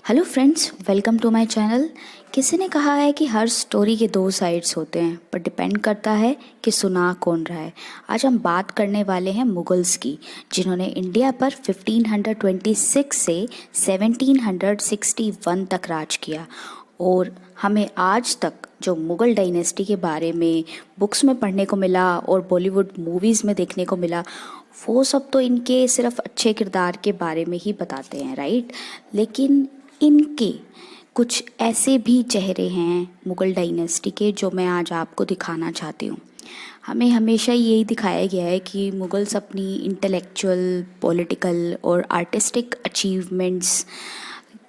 Hello friends, welcome to my channel. किसी ने कहा है कि हर स्टोरी के दो साइड्स होते हैं, पर डिपेंड करता है कि सुना कौन रहा है। आज हम बात करने वाले हैं मुगल्स की, जिन्होंने इंडिया पर 1526 से 1761 तक राज किया। और हमें आज तक जो मुग़ल डायनेस्टी के बारे में बुक्स में पढ़ने को मिला और बॉलीवुड मूवीज़ में देखने को मिला, वो सब तो इनके सिर्फ अच्छे किरदार के बारे में ही बताते हैं, राइट। लेकिन इनके कुछ ऐसे भी चेहरे हैं मुग़ल डायनेस्टी के जो मैं आज आपको दिखाना चाहती हूँ। हमें हमेशा यही दिखाया गया है कि मुगल्स अपनी इंटेलेक्चुअल, पॉलिटिकल और आर्टिस्टिक अचीवमेंट्स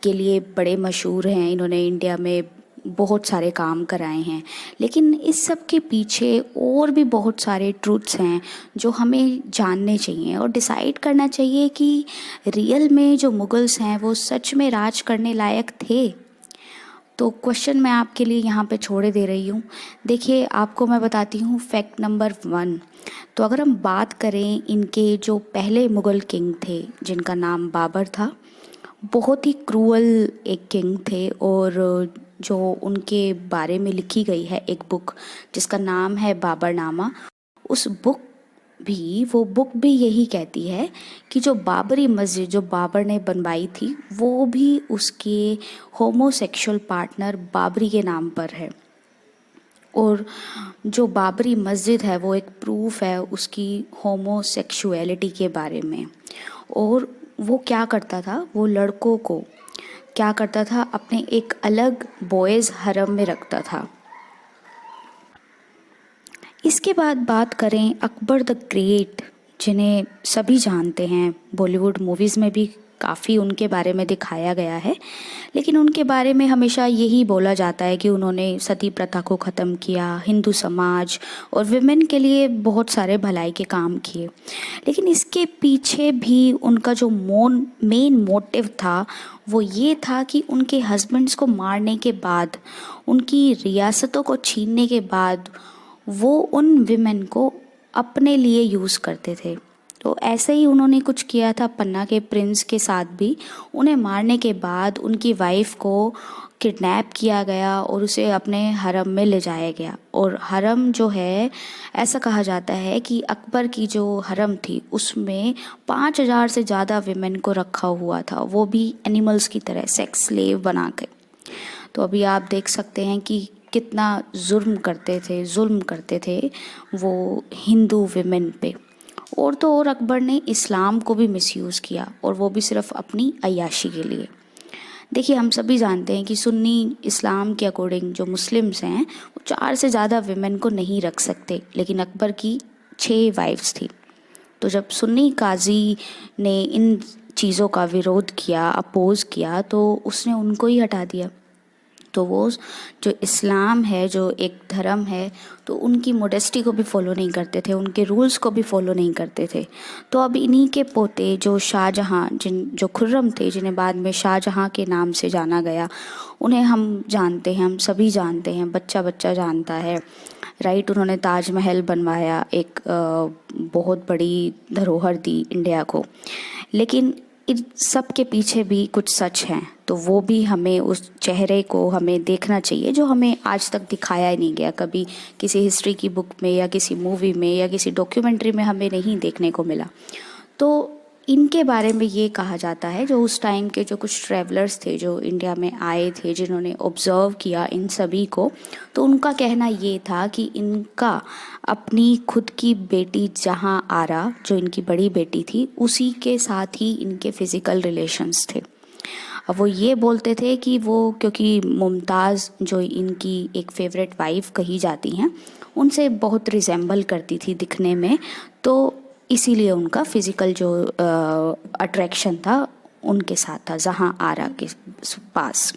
के लिए बड़े मशहूर हैं। इन्होंने इंडिया में बहुत सारे काम कराए हैं, लेकिन इस सब के पीछे और भी बहुत सारे ट्रूथ्स हैं जो हमें जानने चाहिए और डिसाइड करना चाहिए कि रियल में जो मुगल्स हैं वो सच में राज करने लायक थे। तो क्वेश्चन मैं आपके लिए यहाँ पे छोड़े दे रही हूँ। देखिए, आपको मैं बताती हूँ फैक्ट नंबर 1। तो अगर हम बात करें इनके जो पहले मुग़ल किंग थे, जिनका नाम बाबर था, बहुत ही क्रूअल एक किंग थे। और जो उनके बारे में लिखी गई है एक बुक जिसका नाम है बाबरनामा, उस बुक वो बुक भी यही कहती है कि जो बाबरी मस्जिद जो बाबर ने बनवाई थी वो भी उसके होमोसेक्सुअल पार्टनर बाबरी के नाम पर है। और जो बाबरी मस्जिद है वो एक प्रूफ है उसकी होमोसेक्सुअलिटी के बारे में। और वो क्या करता था, वो लड़कों को क्या करता था, अपने एक अलग बॉयज़ हरम में रखता था। इसके बाद बात करें अकबर द ग्रेट, जिन्हें सभी जानते हैं, बॉलीवुड मूवीज़ में भी काफ़ी उनके बारे में दिखाया गया है। लेकिन उनके बारे में हमेशा यही बोला जाता है कि उन्होंने सती प्रथा को ख़त्म किया, हिंदू समाज और विमेन के लिए बहुत सारे भलाई के काम किए। लेकिन इसके पीछे भी उनका जो मेन मोटिव था वो ये था कि उनके हस्बैंड्स को मारने के बाद, उनकी रियासतों को छीनने के बाद, वो उन विमेन को अपने लिए यूज़ करते थे। तो ऐसे ही उन्होंने कुछ किया था पन्ना के प्रिंस के साथ भी। उन्हें मारने के बाद उनकी वाइफ को किडनैप किया गया और उसे अपने हरम में ले जाया गया। और हरम जो है, ऐसा कहा जाता है कि अकबर की जो हरम थी उसमें 5,000 से ज़्यादा विमेन को रखा हुआ था, वो भी एनिमल्स की तरह, सेक्स स्लेव बना के। तो अभी आप देख सकते हैं कि कितना जुल्म करते थे वो हिंदू विमेन पे। और तो और अकबर ने इस्लाम को भी मिसयूज़ किया, और वो भी सिर्फ अपनी अय्याशी के लिए। देखिए, हम सभी जानते हैं कि सुन्नी इस्लाम के अकॉर्डिंग जो मुस्लिम्स हैं वो 4 से ज़्यादा विमेन को नहीं रख सकते, लेकिन अकबर की 6 वाइफ्स थी। तो जब सुन्नी काजी ने इन चीज़ों का विरोध किया, अपोज़ किया, तो उसने उनको ही हटा दिया। तो वो जो इस्लाम है, जो एक धर्म है, तो उनकी मोडेस्टी को भी फॉलो नहीं करते थे, उनके रूल्स को भी फॉलो नहीं करते थे। तो अब इन्हीं के पोते जो शाहजहाँ, जो खुर्रम थे, जिन्हें बाद में शाहजहाँ के नाम से जाना गया, उन्हें हम जानते हैं, हम सभी जानते हैं, बच्चा बच्चा जानता है, राइट। उन्होंने ताजमहल बनवाया, एक बहुत बड़ी धरोहर दी इंडिया को। लेकिन इन सब के पीछे भी कुछ सच हैं, तो वो भी हमें उस चेहरे को हमें देखना चाहिए जो हमें आज तक दिखाया ही नहीं गया। कभी किसी हिस्ट्री की बुक में या किसी मूवी में या किसी डॉक्यूमेंट्री में हमें नहीं देखने को मिला। तो इनके बारे में ये कहा जाता है, जो उस टाइम के जो कुछ ट्रैवलर्स थे जो इंडिया में आए थे, जिन्होंने ऑब्ज़र्व किया इन सभी को, तो उनका कहना ये था कि इनका अपनी खुद की बेटी जहाँ आरा, जो इनकी बड़ी बेटी थी, उसी के साथ ही इनके फ़िज़िकल रिलेशंस थे। अब वो ये बोलते थे कि वो, क्योंकि मुमताज़ जो इनकी एक फेवरेट वाइफ कही जाती हैं, उनसे बहुत रिजेंबल करती थी दिखने में, तो इसीलिए उनका फिज़िकल जो अट्रैक्शन था उनके साथ था, जहाँ आरा के पास।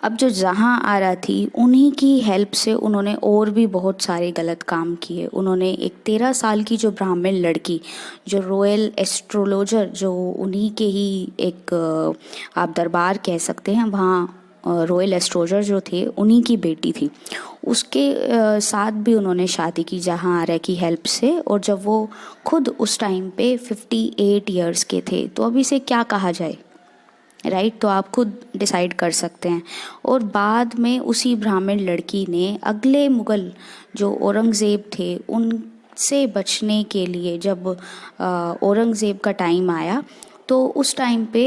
अब जो जहाँ आरा थी, उन्हीं की हेल्प से उन्होंने और भी बहुत सारे गलत काम किए। उन्होंने एक 13 साल की जो ब्राह्मण लड़की, जो रॉयल एस्ट्रोलॉजर, जो उन्हीं के ही एक आप दरबार कह सकते हैं, वहाँ रॉयल एस्ट्रोलॉजर जो थे उन्हीं की बेटी थी, उसके साथ भी उन्होंने शादी की जहाँ आरा की हेल्प से। और जब वो खुद उस टाइम पे 58 ईयर्स के थे, तो अब इसे क्या कहा जाए, राइट। तो आप खुद डिसाइड कर सकते हैं। और बाद में उसी ब्राह्मण लड़की ने अगले मुग़ल जो औरंगज़ेब थे उनसे बचने के लिए जब औरंगज़ेब का टाइम आया तो उस टाइम पे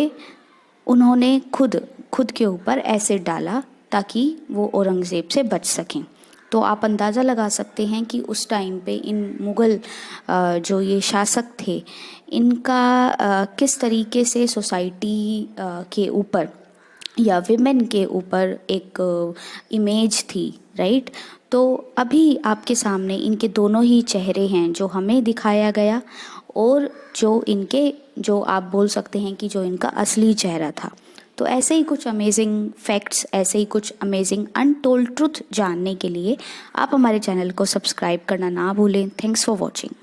उन्होंने खुद के ऊपर एसिड डाला ताकि वो औरंगज़ेब से बच सकें। तो आप अंदाज़ा लगा सकते हैं कि उस टाइम पे इन मुग़ल जो ये शासक थे इनका किस तरीके से सोसाइटी के ऊपर या विमेन के ऊपर एक इमेज थी, राइट। तो अभी आपके सामने इनके दोनों ही चेहरे हैं जो हमें दिखाया गया और जो आप बोल सकते हैं कि जो इनका असली चेहरा था। तो ऐसे ही कुछ अमेजिंग फैक्ट्स, ऐसे ही कुछ अमेजिंग अनटोल्ड ट्रुथ जानने के लिए आप हमारे चैनल को सब्सक्राइब करना ना भूलें। Thanks for watching.